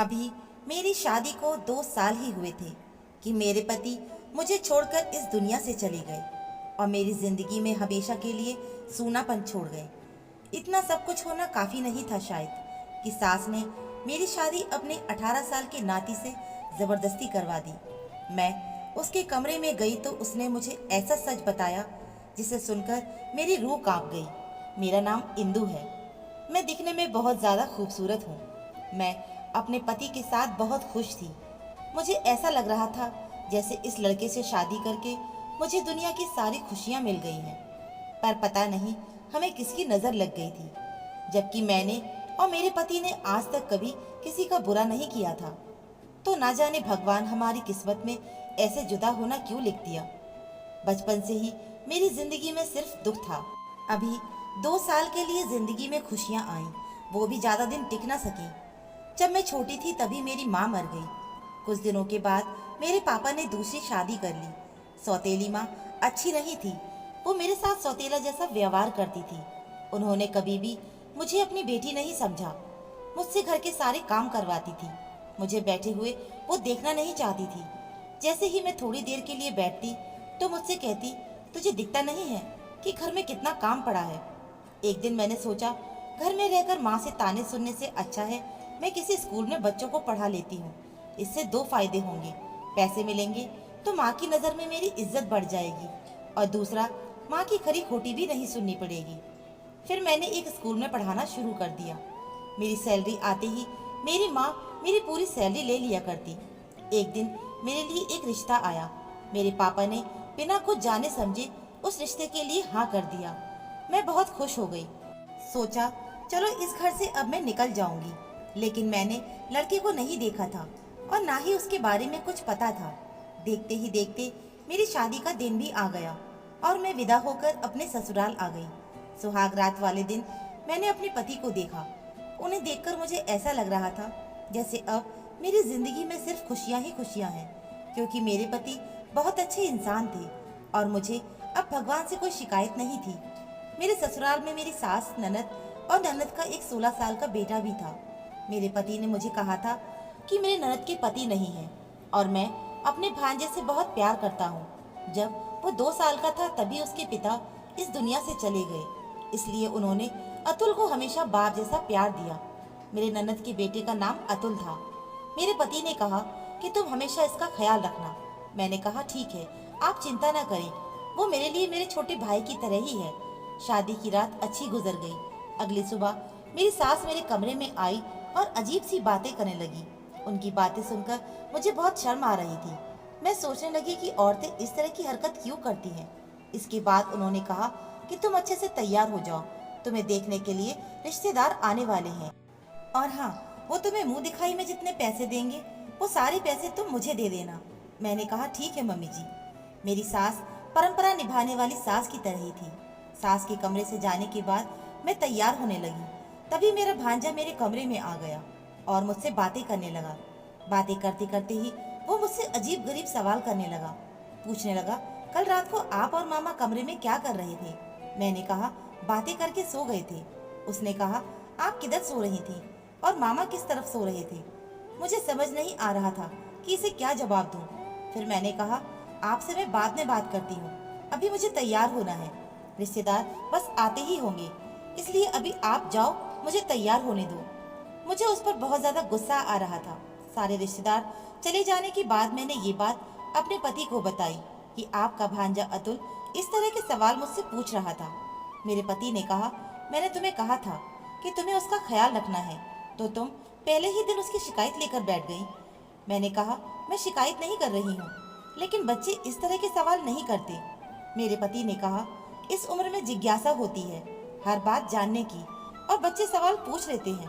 अभी मेरी शादी को 2 साल ही हुए थे कि मेरे पति मुझे छोड़कर इस दुनिया से चले गए और मेरी जिंदगी में हमेशा के लिए सूनापन छोड़ गए। इतना सब कुछ होना काफी नहीं था शायद कि सास ने मेरी शादी अपने 18 साल के नाती से जबरदस्ती करवा दी। मैं उसके कमरे में गई तो उसने मुझे ऐसा सच बताया जिसे सुनकर मेरी रूह कांप गई। मेरा नाम इंदु है। मैं दिखने में बहुत ज़्यादा खूबसूरत हूँ। मैं अपने पति के साथ बहुत खुश थी। मुझे ऐसा लग रहा था जैसे इस लड़के से शादी करके मुझे दुनिया की सारी खुशियाँ मिल गई हैं। पर पता नहीं हमें किसकी नज़र लग गई थी, जबकि मैंने और मेरे पति ने आज तक कभी किसी का बुरा नहीं किया था। तो ना जाने भगवान हमारी किस्मत में ऐसे जुदा होना क्यों लिख दिया। बचपन से ही मेरी जिंदगी में सिर्फ दुख था। अभी 2 साल के लिए जिंदगी में खुशियां आईं, वो भी ज्यादा दिन टिक ना सकी। जब मैं छोटी थी तभी मेरी माँ मर गई। कुछ दिनों के बाद मेरे पापा ने दूसरी शादी कर ली। सौतेली माँ अच्छी नहीं थी, वो मेरे साथ सौतेला जैसा व्यवहार करती थी। उन्होंने कभी भी मुझे अपनी बेटी नहीं समझा। मुझसे घर के सारे काम करवाती थी। मुझे बैठे हुए वो देखना नहीं चाहती थी। जैसे ही मैं थोड़ी देर के लिए बैठती तो मुझसे कहती, तुझे दिखता नहीं है कि घर में कितना काम पड़ा है। एक दिन मैंने सोचा, घर में रहकर माँ से ताने सुनने से अच्छा है मैं किसी स्कूल में बच्चों को पढ़ा लेती हूँ। इससे 2 फायदे होंगे, पैसे मिलेंगे तो माँ की नज़र में मेरी इज्जत बढ़ जाएगी और दूसरा, माँ की खरी खोटी भी नहीं सुननी पड़ेगी। फिर मैंने एक स्कूल में पढ़ाना शुरू कर दिया। मेरी सैलरी आते ही मेरी माँ मेरी पूरी सैलरी ले लिया करती। एक दिन मेरे लिए एक रिश्ता आया। मेरे पापा ने बिना कुछ जाने समझे उस रिश्ते के लिए हाँ कर दिया। मैं बहुत खुश हो गई। सोचा चलो इस घर से अब मैं निकल जाऊंगी। लेकिन मैंने लड़के को नहीं देखा था और ना ही उसके बारे में कुछ पता था। देखते ही देखते मेरी शादी का दिन भी आ गया और मैं विदा होकर अपने ससुराल आ गई। सुहाग रात वाले दिन मैंने अपने पति को देखा। उन्हें देखकर मुझे ऐसा लग रहा था जैसे अब मेरी जिंदगी में सिर्फ खुशियां ही खुशियां हैं, क्योंकि मेरे पति बहुत अच्छे इंसान थे और मुझे अब भगवान से कोई शिकायत नहीं थी। मेरे ससुराल में मेरी सास, ननद और ननद का एक 16 साल का बेटा भी था। मेरे पति ने मुझे कहा था कि मेरे ननद के पति नहीं है और मैं अपने भांजे से बहुत प्यार करता हूँ। जब वो 2 साल का था तभी उसके पिता इस दुनिया से चले गए, इसलिए उन्होंने अतुल को हमेशा बाप जैसा प्यार दिया। मेरे ननद के बेटे का नाम अतुल था। मेरे पति ने कहा कि तुम हमेशा इसका ख्याल रखना। मैंने कहा ठीक है, आप चिंता न करें, वो मेरे लिए मेरे छोटे भाई की तरह ही है। शादी की रात अच्छी गुजर गई। अगली सुबह मेरी सास मेरे कमरे में आई और अजीब सी बातें करने लगी। उनकी बातें सुनकर मुझे बहुत शर्म आ रही थी। मैं सोचने लगी कि औरतें इस तरह की हरकत क्यों करती हैं। इसके बाद उन्होंने कहा कि तुम अच्छे से तैयार हो जाओ, तुम्हें देखने के लिए रिश्तेदार आने वाले हैं और हाँ, वो तुम्हें मुंह दिखाई में जितने पैसे देंगे वो सारे पैसे तुम मुझे दे देना। मैंने कहा ठीक है मम्मी जी। मेरी सास परंपरा निभाने वाली सास की तरह ही थी। सास के कमरे से जाने के बाद मैं तैयार होने लगी। तभी मेरा भांजा मेरे कमरे में आ गया और मुझसे बातें करने लगा। बातें करते करते ही वो मुझसे अजीब गरीब सवाल करने लगा। पूछने लगा, कल रात को आप और मामा कमरे में क्या कर रहे थे? मैंने कहा बातें करके सो गए थे। उसने कहा आप किधर सो रही थी और मामा किस तरफ सो रहे थे? मुझे समझ नहीं आ रहा था कि इसे क्या जवाब दूं। फिर मैंने कहा आपसे मैं बाद में बात करती हूँ, अभी मुझे तैयार होना है। रिश्तेदार बस आते ही होंगे, इसलिए अभी आप जाओ, मुझे तैयार होने दो। मुझे उस पर बहुत ज्यादा गुस्सा आ रहा था। सारे रिश्तेदार चले जाने के बाद मैंने ये बात अपने पति को बताई कि आपका भांजा अतुल इस तरह के सवाल मुझसे पूछ रहा था। मेरे पति ने कहा, मैंने तुम्हें कहा था कि तुम्हें उसका ख्याल रखना है, तो तुम पहले ही दिन उसकी शिकायत लेकर बैठ गई। मैंने कहा मैं शिकायत नहीं कर रही हूँ, लेकिन बच्चे इस तरह के सवाल नहीं करते। मेरे पति ने कहा इस उम्र में जिज्ञासा होती है हर बात जानने की और बच्चे सवाल पूछ लेते हैं।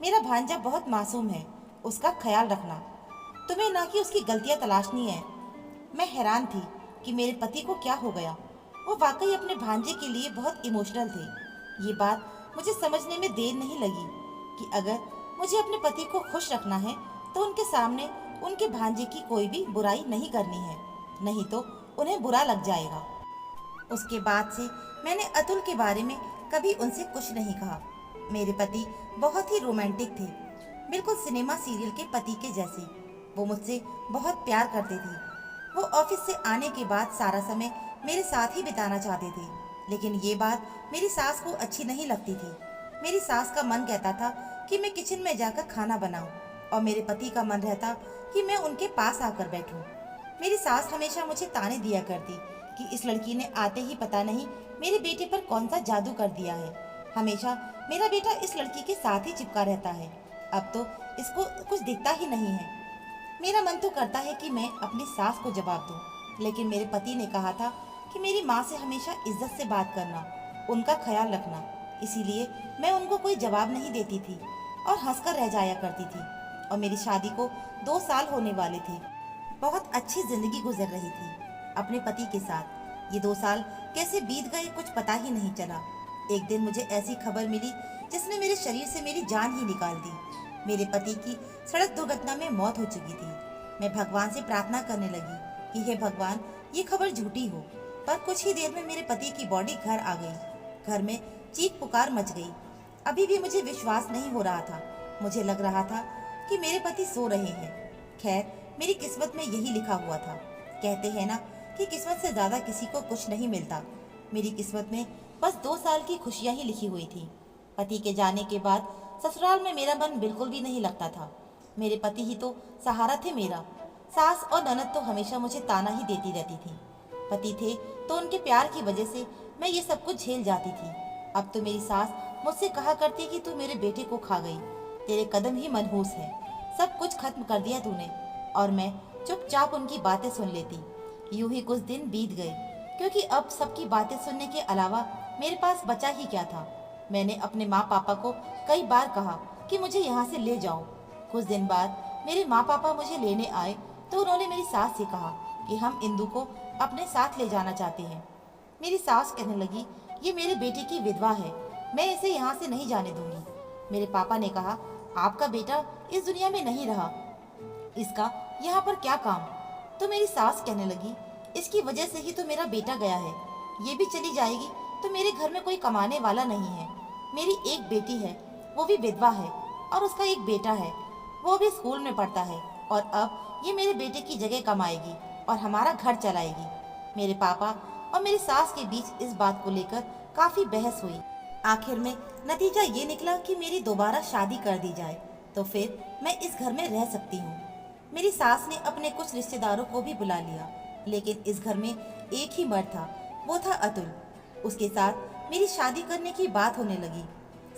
मेरा भांजा बहुत मासूम है, उसका ख्याल रखना। तुम्हें ना कि उसकी गलतियां तलाशनी है। मैं हैरान थी कि मेरे पति को क्या हो गया। वो वाकई अपने भांजे के लिए बहुत इमोशनल थे। ये बात मुझे समझने में देर नहीं लगी कि अगर मुझे अपने पति को खुश रखना है तो उनके सामने उनके भांजे की कोई भी बुराई नहीं करनी है, नहीं तो उन्हें बुरा लग जाएगा। उसके बाद से मैंने अतुल के बारे में कभी उनसे कुछ नहीं कहा। मेरे पति बहुत ही रोमांटिक थे। बिल्कुल सिनेमा सीरियल के पति के जैसे। वो मुझसे बहुत प्यार करते थे। वो ऑफिस से आने के बाद सारा समय मेरे साथ ही बिताना चाहते थे, लेकिन ये बात मेरी सास को अच्छी नहीं लगती थी। मेरी सास का मन कहता था कि मैं किचन में जाकर खाना बनाऊं, और मेरे पति का मन रहता कि मैं उनके पास आकर बैठूं। मेरी सास हमेशा मुझे ताने दिया करती कि इस लड़की ने आते ही पता नहीं मेरे बेटे पर कौन सा जादू कर दिया है। हमेशा मेरा बेटा इस लड़की के साथ ही चिपका रहता है। अब तो इसको कुछ दिखता ही नहीं है। मेरा मन तो करता है कि मैं अपनी सास को जवाब दूं, लेकिन मेरे पति ने कहा था कि मेरी माँ से हमेशा इज्जत से बात करना, उनका ख्याल रखना। इसीलिए मैं उनको कोई जवाब नहीं देती थी और हंसकर रह जाया करती थी। और मेरी शादी को 2 साल होने वाले थे। बहुत अच्छी जिंदगी गुजर रही थी अपने पति के साथ। ये 2 साल कैसे बीत गए कुछ पता ही नहीं चला। एक दिन मुझे ऐसी खबर मिली जिसने मेरे शरीर से मेरी जान ही निकाल दी। मेरे पति की सड़क दुर्घटना में मौत हो चुकी थी। मैं भगवान से प्रार्थना करने लगी कि हे भगवान, ये खबर झूठी हो। पर कुछ ही देर में मेरे पति की बॉडी घर आ गई। घर में चीख पुकार मच गई। अभी भी मुझे विश्वास नहीं हो रहा था। मुझे लग रहा था कि मेरे पति सो रहे हैं। खैर, मेरी किस्मत में यही लिखा हुआ था। कहते हैं ना कि किस्मत से ज्यादा किसी को कुछ नहीं मिलता। मेरी किस्मत में बस 2 साल की खुशियां ही लिखी हुई थी। पति के जाने के बाद ससुराल में मेरा मन बिल्कुल भी नहीं लगता था। मेरे पति ही तो सहारा थे मेरा। सास और ननद तो हमेशा मुझे ताना ही देती रहती थी। पति थे तो उनके प्यार की वजह से मैं ये सब कुछ झेल जाती थी। अब तो मेरी सास मुझसे कहा करती कि तू मेरे बेटे को खा गई, तेरे कदम ही मनहूस है, सब कुछ खत्म कर दिया तूने। और मैं चुपचाप उनकी बातें सुन लेती। यूं ही कुछ दिन बीत गए, क्योंकि अब सबकी बातें सुनने के अलावा मेरे पास बचा ही क्या था। मैंने अपने माँ पापा को कई बार कहा कि मुझे यहाँ से ले जाओ। कुछ दिन बाद मेरे माँ पापा मुझे लेने आए तो उन्होंने मेरी सास से कहा कि हम इंदु को अपने साथ ले जाना चाहते हैं। मेरी सास कहने लगी, ये मेरे बेटे की विधवा है, मैं इसे यहाँ से नहीं जाने दूंगी। मेरे पापा ने कहा, आपका बेटा इस दुनिया में नहीं रहा, इसका यहाँ पर क्या काम। तो मेरी सास कहने लगी, इसकी वजह से ही तो मेरा बेटा गया है। ये भी चली जाएगी तो मेरे घर में कोई कमाने वाला नहीं है। मेरी एक बेटी है, वो भी विधवा है, और उसका एक बेटा है, वो भी स्कूल में पढ़ता है। और अब ये मेरे बेटे की जगह कमाएगी और हमारा घर चलाएगी। मेरे पापा और मेरी सास के बीच इस बात को लेकर काफी बहस हुई। आखिर में नतीजा ये निकला कि मेरी दोबारा शादी कर दी जाए तो फिर मैं इस घर में रह सकती हूँ। मेरी सास ने अपने कुछ रिश्तेदारों को भी बुला लिया, लेकिन इस घर में एक ही मर्द था, वो था अतुल। उसके साथ मेरी शादी करने की बात होने लगी।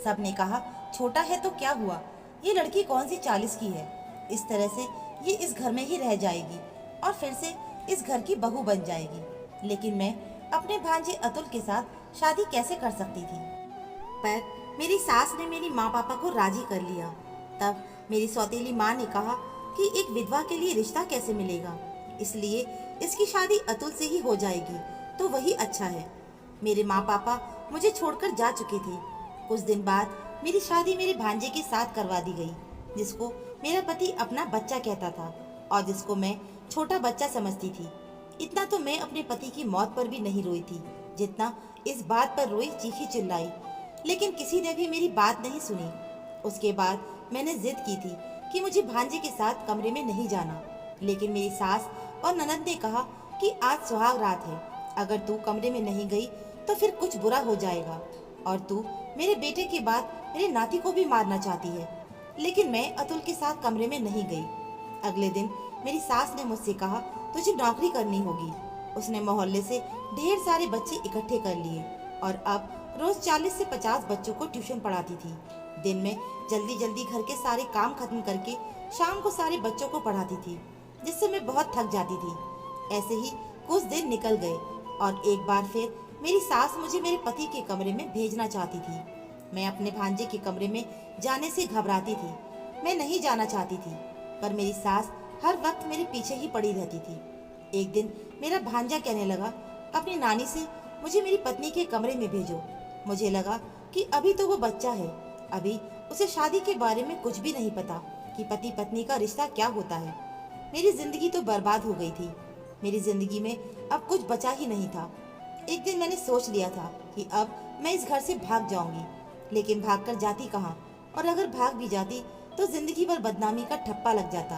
सबने कहा, छोटा है तो क्या हुआ, ये लड़की कौन सी 40 की है, इस तरह से ये इस घर में ही रह जाएगी और फिर से इस घर की बहू बन जाएगी। लेकिन मैं अपने भांजे अतुल के साथ शादी कैसे कर सकती थी। पर मेरी सास ने मेरी माँ पापा को राजी कर लिया। तब मेरी सौतेली माँ ने कहा कि एक विधवा के लिए रिश्ता कैसे मिलेगा, इसलिए इसकी शादी अतुल से ही हो जाएगी तो वही अच्छा है। मेरे माँ पापा मुझे छोड़कर जा चुके थे। कुछ दिन बाद मेरी शादी मेरे भांजे के साथ करवा दी गई, जिसको मेरा पति अपना बच्चा कहता था और जिसको मैं छोटा बच्चा समझती थी। इतना तो मैं अपने पति की मौत पर भी नहीं रोई थी जितना इस बात पर रोई, चीखी चिल्लाई, लेकिन किसी ने भी मेरी बात नहीं सुनी। उसके बाद मैंने जिद की थी कि मुझे भांजे के साथ कमरे में नहीं जाना, लेकिन मेरी सास और ननद ने कहा कि आज सुहाग रात है, अगर तू कमरे में नहीं गई तो फिर कुछ बुरा हो जाएगा और तू मेरे बेटे के बाद मेरे नाती को भी मारना चाहती है। लेकिन मैं अतुल के साथ कमरे में नहीं गई। अगले दिन मेरी सास ने मुझसे कहा, तुझे नौकरी करनी होगी। उसने मोहल्ले से ढेर सारे बच्चे इकट्ठे कर लिए और अब रोज 40 से 50 बच्चों को ट्यूशन पढ़ाती थी। दिन में जल्दी जल्दी घर के सारे काम खत्म करके शाम को सारे बच्चों को पढ़ाती थी, जिससे मैं बहुत थक जाती थी। ऐसे ही कुछ दिन निकल गए और एक बार फिर मेरी सास मुझे मेरे पति के कमरे में भेजना चाहती थी। मैं अपने भांजे के कमरे में जाने से घबराती थी। मैं नहीं जाना चाहती थी, पर मेरी सास हर वक्त मेरे पीछे ही पड़ी रहती थी। एक दिन मेरा भांजा कहने लगा, अपनी नानी से मुझे मेरी पत्नी के कमरे में भेजो। मुझे लगा कि अभी तो वो बच्चा है, अभी उसे शादी के बारे में कुछ भी नहीं पता कि पति पत्नी का रिश्ता क्या होता है। मेरी जिंदगी तो बर्बाद हो गई थी। मेरी जिंदगी में अब कुछ बचा ही नहीं था। एक दिन मैंने सोच लिया था कि अब मैं इस घर से भाग जाऊंगी, लेकिन भागकर जाती कहाँ, और अगर भाग भी जाती तो तो जिंदगी भर बदनामी का ठप्पा लग जाता।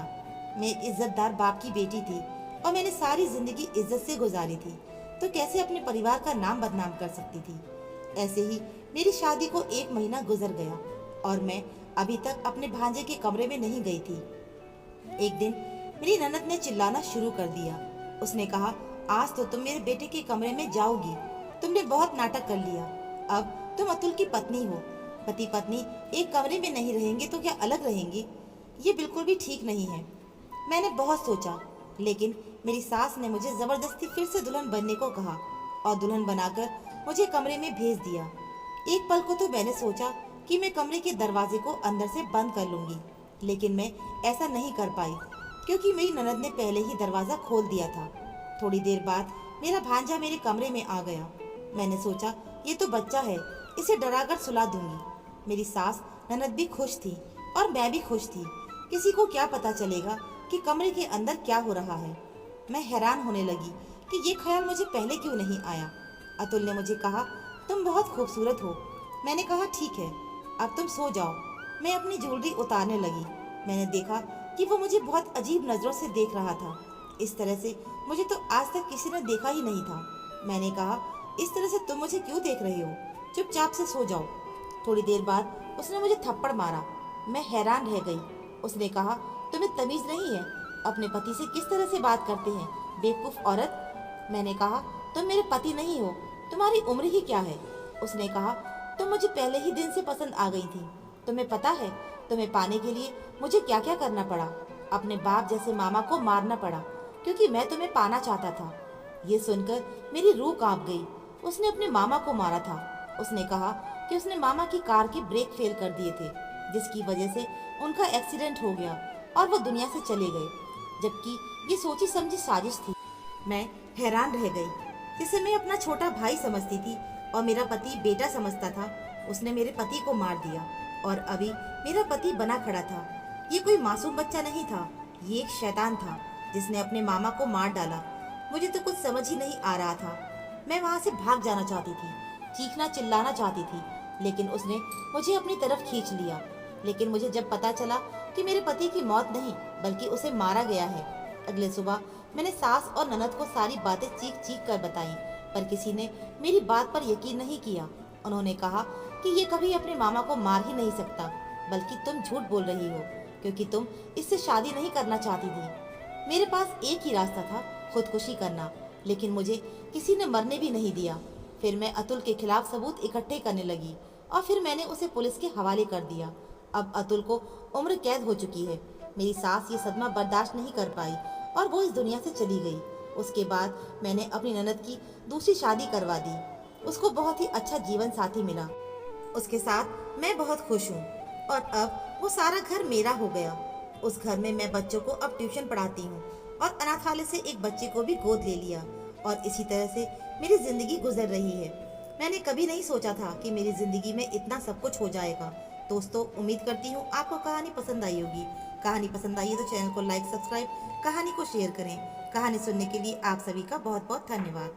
मैं इज्जतदार बाप की बेटी थी और मैंने सारी जिंदगी इज्जत से गुजारी थी, तो कैसे अपने परिवार का नाम बदनाम कर सकती थी। ऐसे ही मेरी शादी को 1 महीना गुजर गया और मैं अभी तक अपने भांजे के कमरे में नहीं गई थी। एक दिन मेरी ननद ने चिल्लाना शुरू कर दिया। उसने कहा, आज तो तुम मेरे बेटे के कमरे में जाओगी। तुमने बहुत नाटक कर लिया। अब तुम अतुल की पत्नी हो। पति पत्नी एक कमरे में नहीं रहेंगे तो क्या अलग रहेंगे? ये बिल्कुल भी ठीक नहीं है। मैंने बहुत सोचा, लेकिन मेरी सास ने मुझे जबरदस्ती फिर से दुल्हन बनने को कहा और दुल्हन बनाकर मुझे कमरे में भेज दिया। एक पल को तो मैंने सोचा कि मैं कमरे के दरवाजे को अंदर से बंद कर लूंगी, लेकिन मैं ऐसा नहीं कर पाई क्योंकि मेरी ननद ने पहले ही दरवाजा खोल दिया था। थोड़ी देर बाद मेरा भांजा मेरे कमरे में आ गया। मैंने सोचा, ये तो बच्चा है, इसे डराकर सुला दूंगी। मेरी सास ननद भी खुश थी और मैं भी खुश थी। किसी को क्या पता चलेगा कि कमरे के अंदर क्या हो रहा है। मैं हैरान होने लगी कि ये ख्याल मुझे पहले क्यों नहीं आया। अतुल ने मुझे कहा, तुम बहुत खूबसूरत हो। मैंने कहा, ठीक है, अब तुम सो जाओ। मैं अपनी ज्वेलरी उतारने लगी। मैंने देखा कि वो मुझे बहुत अजीब नजरों से देख रहा था। इस तरह से मुझे तो आज तक किसी ने देखा ही नहीं था। मैंने कहा, इस तरह से तुम मुझे क्यों देख रही हो? चुपचाप से सो जाओ। थोड़ी देर बाद उसने मुझे थप्पड़ मारा। मैं हैरान रह गई। उसने कहा, तुम्हें तमीज नहीं है? अपने पति से किस तरह से बात करते हैं, बेवकूफ औरत। मैंने कहा, तुम मेरे पति नहीं हो, तुम्हारी उम्र ही क्या है? उसने कहा, तुम मुझे पहले ही दिन से पसंद आ गई थी। तुम्हें पता है तुम्हें पाने के लिए मुझे क्या क्या करना पड़ा? अपने बाप जैसे मामा को मारना पड़ा क्योंकि मैं तुम्हें पाना चाहता था। ये सुनकर मेरी रूह कांप गई। उसने अपने मामा को मारा था। उसने कहा कि उसने मामा की कार के ब्रेक फेल कर दिए थे, जिसकी वजह से उनका एक्सीडेंट हो गया और वो दुनिया से चले गए, जबकि ये सोची समझी साजिश थी। मैं हैरान रह गई। जिसे मैं अपना छोटा भाई समझती थी और मेरा पति बेटा समझता था, उसने मेरे पति को मार दिया और अभी मेरा पति बना खड़ा था। ये कोई मासूम बच्चा नहीं था, ये एक शैतान था जिसने अपने मामा को मार डाला। मुझे तो कुछ समझ ही नहीं आ रहा था। मैं वहां से भाग जाना चाहती थी, चीखना चिल्लाना चाहती थी, लेकिन उसने मुझे अपनी तरफ खींच लिया। लेकिन मुझे जब पता चला कि मेरे पति की मौत नहीं बल्कि उसे मारा गया है, अगले सुबह मैंने सास और ननद को सारी बातें चीख चीख कर बताई, पर किसी ने मेरी बात पर यकीन नहीं किया। उन्होंने कहा कि ये कभी अपने मामा को मार ही नहीं सकता, बल्कि तुम झूठ बोल रही हो क्योंकि तुम इससे शादी नहीं करना चाहती थी। मेरे पास एक ही रास्ता था, खुदकुशी करना, लेकिन मुझे किसी ने मरने भी नहीं दिया। फिर मैं अतुल के खिलाफ सबूत इकट्ठे करने लगी और फिर मैंने उसे पुलिस के हवाले कर दिया। अब अतुल को उम्र कैद हो चुकी है। मेरी सास ये सदमा बर्दाश्त नहीं कर पाई और वो इस दुनिया से चली गई। उसके बाद मैंने अपनी ननद की दूसरी शादी करवा दी। उसको बहुत ही अच्छा जीवन साथी मिला। उसके साथ मैं बहुत खुश हूँ और अब वो सारा घर मेरा हो गया। उस घर में मैं बच्चों को अब ट्यूशन पढ़ाती हूँ और अनाथालय से एक बच्चे को भी गोद ले लिया और इसी तरह से मेरी जिंदगी गुजर रही है। मैंने कभी नहीं सोचा था कि मेरी जिंदगी में इतना सब कुछ हो जाएगा। दोस्तों, उम्मीद करती हूँ आपको कहानी पसंद आई होगी। कहानी पसंद आई है तो चैनल को लाइक, सब्सक्राइब, कहानी को शेयर करें। कहानी सुनने के लिए आप सभी का बहुत बहुत धन्यवाद।